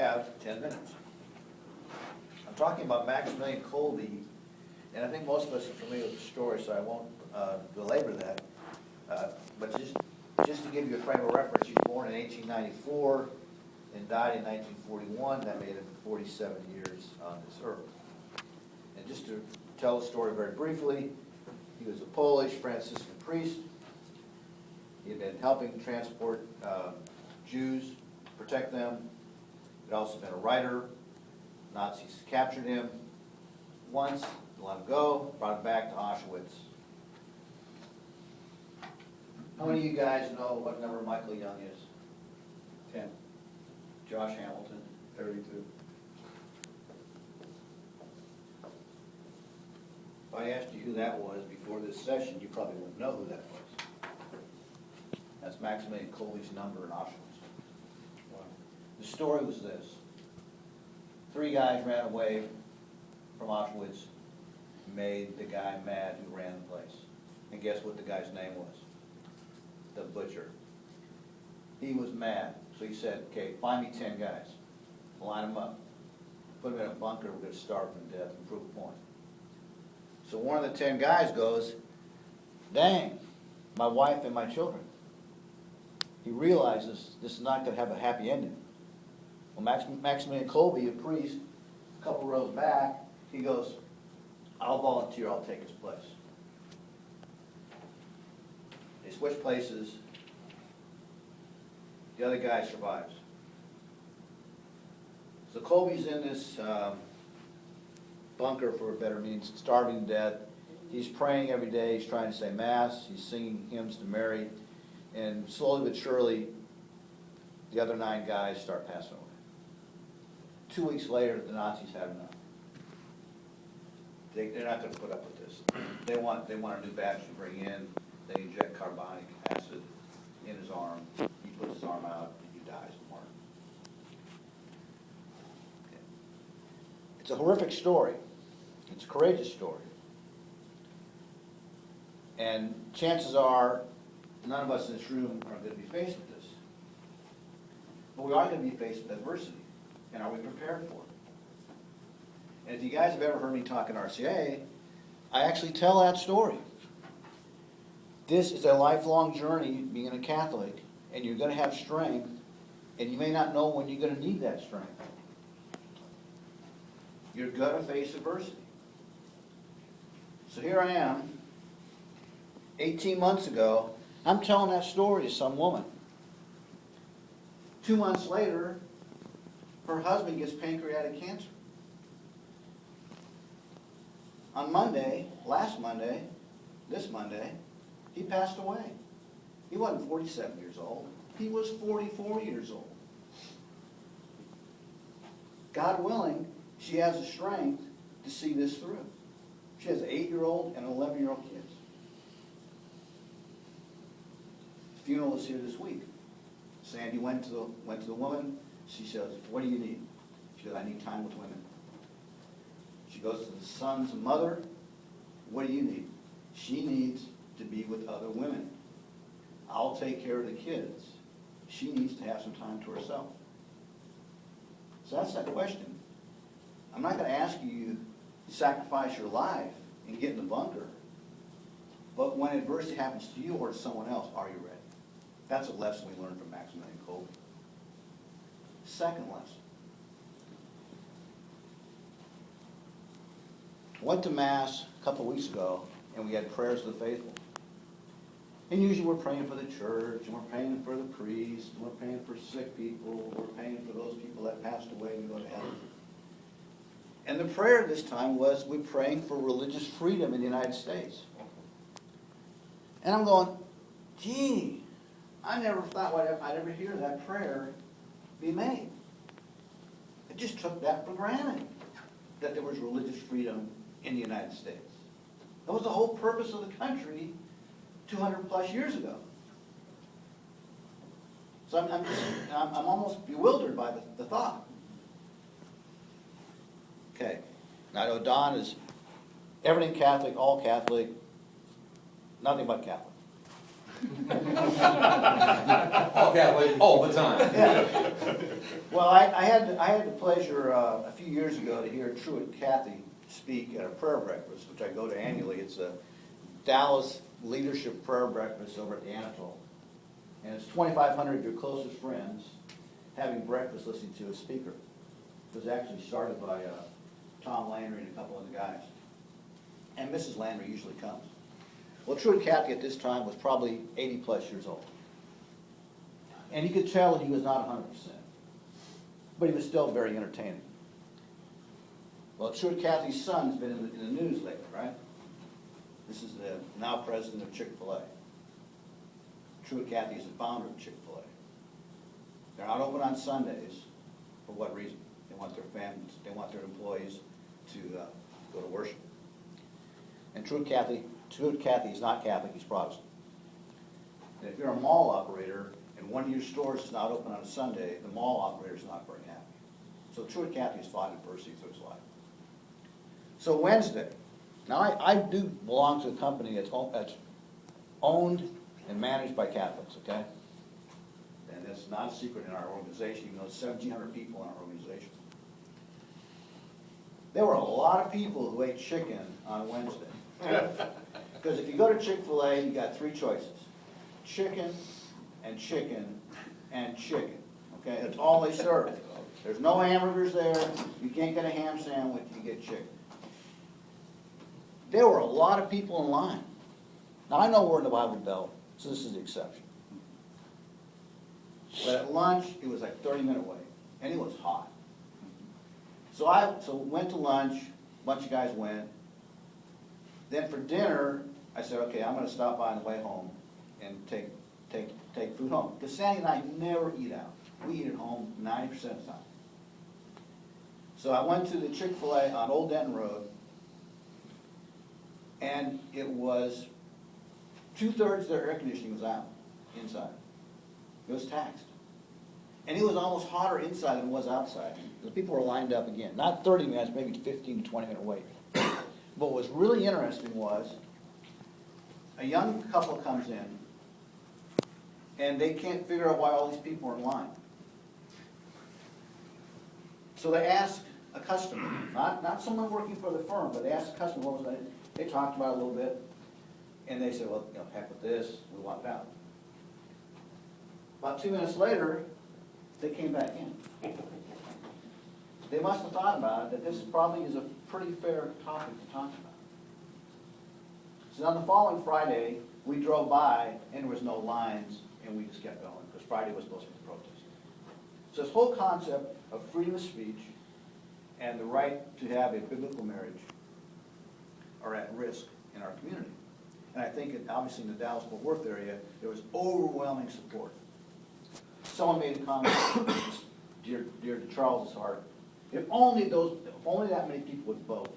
have 10 minutes. I'm talking about Maximilian Kolbe, and I think most of us are familiar with the story, so I won't belabor that. But just to give you a frame of reference, he was born in 1894 and died in 1941. That made him 47 years on this earth. And just to tell the story very briefly, he was a Polish Franciscan priest. He had been helping transport Jews, protect them. He'd also been a writer. Nazis captured him once, let him go, brought him back to Auschwitz. How many of you guys know what number Michael Young is? 10. Josh Hamilton? 32. If I asked you who that was before this session, you probably wouldn't know who that was. That's Maximilian Kolbe's number in Auschwitz. Wow. The story was this. 3 guys ran away from Auschwitz, made the guy mad who ran the place. And guess what the guy's name was? The Butcher. He was mad, so he said, okay, find me 10 guys. Line them up. Put them in a bunker, we're going to starve them to death and prove a point. So one of the 10 guys goes, dang, my wife and my children. He realizes this is not going to have a happy ending. Well, Maximilian Kolbe, a priest, a couple rows back, he goes, I'll volunteer, I'll take his place. They switch places. The other guy survives. So Kolbe's in this bunker, for a better means, starving to death. He's praying every day. He's trying to say Mass. He's singing hymns to Mary. And slowly but surely, the other 9 guys start passing away. 2 weeks later, the Nazis had enough. They're not going to put up with this. They want a new batch to bring in. They inject carbonic acid in his arm. He puts his arm out, and he dies of martyrdom. Okay. It's a horrific story. It's a courageous story. And chances are, none of us in this room are going to be faced with this. But we are going to be faced with adversity. And are we prepared for it? And if you guys have ever heard me talk in RCA, I actually tell that story. This is a lifelong journey being a Catholic, and you're going to have strength, and you may not know when you're going to need that strength. You're going to face adversity. So here I am, 18 months ago, I'm telling that story to some woman. 2 months later, her husband gets pancreatic cancer. On Monday, last Monday, this Monday, he passed away. He wasn't 47 years old. He was 44 years old. God willing, she has the strength to see this through. She has an 8-year-old and an 11-year-old kids. The funeral is here this week. Sandy went to the woman. She says, what do you need? She goes, I need time with women. She goes to the son's mother. What do you need? She needs to be with other women. I'll take care of the kids. She needs to have some time to herself. So that's that question. I'm not going to ask you to sacrifice your life and get in the bunker. But when adversity happens to you or to someone else, are you ready? That's a lesson we learned from Maximilian Kolbe. Second lesson. I went to Mass a couple weeks ago, and we had prayers of the faithful. And usually we're praying for the church, and we're praying for the priest, and we're praying for sick people, we're praying for those people that passed away and go to heaven. And the prayer this time was, we're praying for religious freedom in the United States. And I'm going, gee, I never thought I'd ever hear that prayer be made. I just took that for granted, that there was religious freedom in the United States. That was the whole purpose of the country 200 plus years ago. So I'm almost bewildered by the thought. Okay, now I know Don is everything Catholic, all Catholic, nothing but Catholic. All Catholic, all the time. Yeah. Well, I had the pleasure a few years ago to hear Truett Cathy speak at a prayer breakfast, which I go to annually. It's a Dallas leadership prayer breakfast over at the Anatole. And it's 2,500 of your closest friends having breakfast listening to a speaker. It was actually started by Tom Landry and a couple of the guys. And Mrs. Landry usually comes. Well, Truett Cathy at this time was probably 80 plus years old. And you could tell he was not 100%. But he was still very entertaining. Well, Truett Cathy's son's been in the news lately, right? This is the now president of Chick-fil-A. Truett Cathy is the founder of Chick-fil-A. They're not open on Sundays. For what reason? They want their families, they want their employees to go to worship. And Truett Cathy is not Catholic, he's Protestant. And if you're a mall operator and one of your stores is not open on a Sunday, the mall operator is not very happy. So Truett Cathy has fought adversity through his life. So Wednesday, now I do belong to a company that's owned and managed by Catholics, okay? And that's not a secret in our organization, even though it's 1,700 people in our organization. There were a lot of people who ate chicken on Wednesday. Because if you go to Chick-fil-A, you got three choices. Chicken and chicken and chicken. Okay, that's all they serve. There's no hamburgers there. You can't get a ham sandwich, you get chicken. There were a lot of people in line. Now I know we're in the Bible Belt, so this is the exception. But at lunch, it was like 30-minute wait, and it was hot. So I went to lunch, a bunch of guys went. Then for dinner, I said, okay, I'm going to stop by on the way home and take food home. Because Sandy and I never eat out. We eat at home 90% of the time. So I went to the Chick-fil-A on Old Denton Road, and it was 2/3 of their air conditioning was out inside. It was taxed. And it was almost hotter inside than it was outside. The people were lined up again. Not 30 minutes, maybe 15 to 20-minute wait. But what was really interesting was a young couple comes in, and they can't figure out why all these people are in line. So they ask a customer, not someone working for the firm, but they asked a customer what was it. They talked about it a little bit, and they said, well, heck with this, we walked out. About 2 minutes later, they came back in. They must have thought about it, that this probably is a pretty fair topic to talk about. So on the following Friday, we drove by, and there was no lines, and we just kept going, because Friday was supposed to be the protest. So this whole concept of freedom of speech and the right to have a biblical marriage are at risk in our community. And I think, obviously, in the Dallas-Fort Worth area, there was overwhelming support. Someone made a comment, dear to Charles's heart, if only that many people would vote.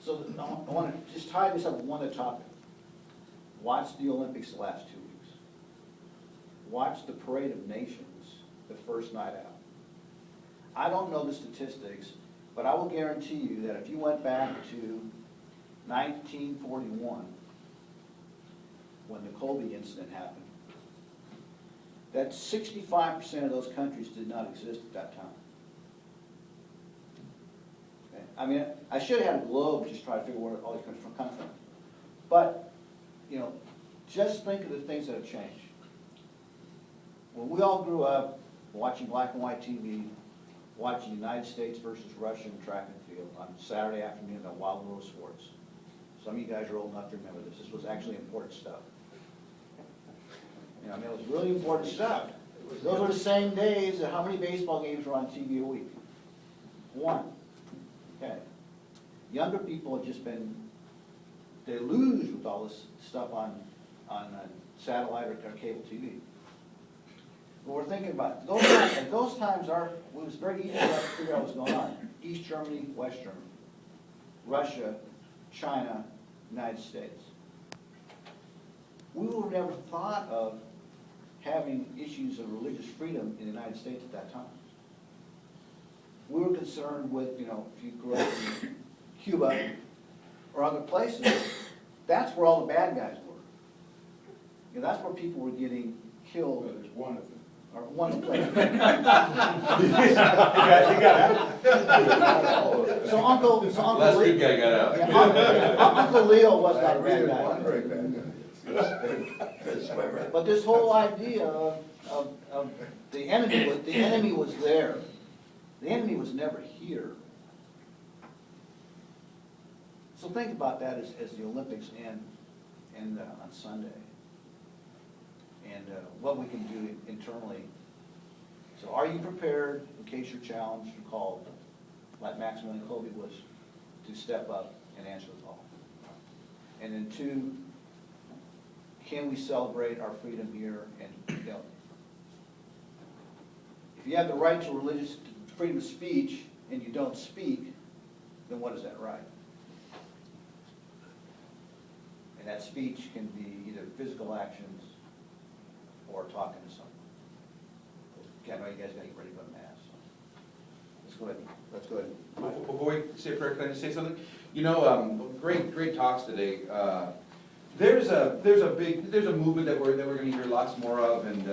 So I want to just tie this up with one other topic. Watch the Olympics the last 2 weeks. Watch the Parade of Nations the first night out. I don't know the statistics, but I will guarantee you that if you went back to 1941, when the Kolbe incident happened, that 65% of those countries did not exist at that time. Okay? I mean, I should have had a globe just try to figure where all these countries come from. But, just think of the things that have changed. When we all grew up watching black and white TV, watching United States versus Russia in track and field on Saturday afternoon on Wild World Sports. Some of you guys are old enough to remember this. This was actually important stuff. It was really important stuff. Those were the same days that how many baseball games were on TV a week? One. Okay. Younger people have just been deluged with all this stuff on satellite or cable TV. But we're thinking about at those times it was very easy for us to figure out what was going on. East Germany, West Germany, Russia, China, United States. We would have never thought of having issues of religious freedom in the United States at that time. We were concerned with, if you grew up in Cuba or other places, that's where all the bad guys were. You know, that's where people were getting killed, Well, there's one of them. or one place. So Uncle Last Leo, good guy got out. yeah, Uncle Leo was not a bad There's guy. one very bad guy. But this whole idea of the enemy was there. The enemy was never here. So think about that as the Olympics end on Sunday. And what we can do internally. So are you prepared, in case you're challenged or called, like Maximilian Kolbe was, to step up and answer the call? And then two, can we celebrate our freedom here? And you know, if you have the right to religious freedom of speech and you don't speak, then what is that right? And that speech can be either physical actions or talking to someone. Okay, I know you guys gotta get ready for mass. So let's go ahead. Before we say a prayer, can I just say something? You know, great talks today. There's a movement that we're gonna hear lots more of, and